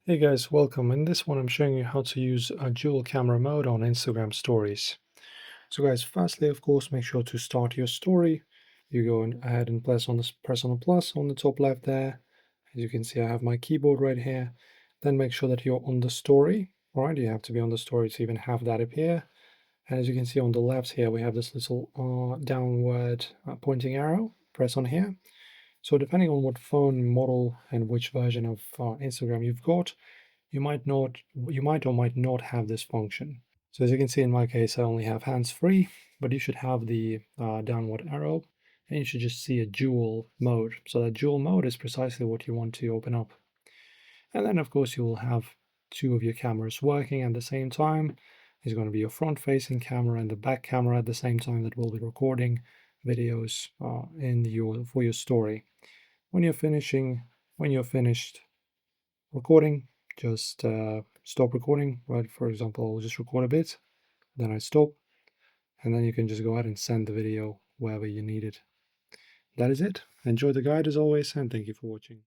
Hey guys, welcome. In this one, I'm showing you how to use a dual camera mode on Instagram stories. So guys, firstly, of course, make sure to start your story. You go ahead and press on the plus on the top left there. As you can see, I have my keyboard right here. Then make sure that you're on the story. All right, you have to be on the story to even have that appear. And as you can see on the left here, we have this little downward pointing arrow. Press on here. So depending on what phone model and which version of Instagram you've got, you might or might not have this function. So as you can see in my case, I only have hands-free, but you should have the downward arrow, and you should just see a dual mode. So that dual mode is precisely what you want to open up. And then of course you will have two of your cameras working at the same time. It's going to be your front-facing camera and the back camera at the same time that will be recording videos for your story. When you're finished recording, just stop recording. Right, for example, I'll just record a bit, then I stop, and then you can just go ahead and send the video wherever you need it. That is it. Enjoy the guide as always, and thank you for watching.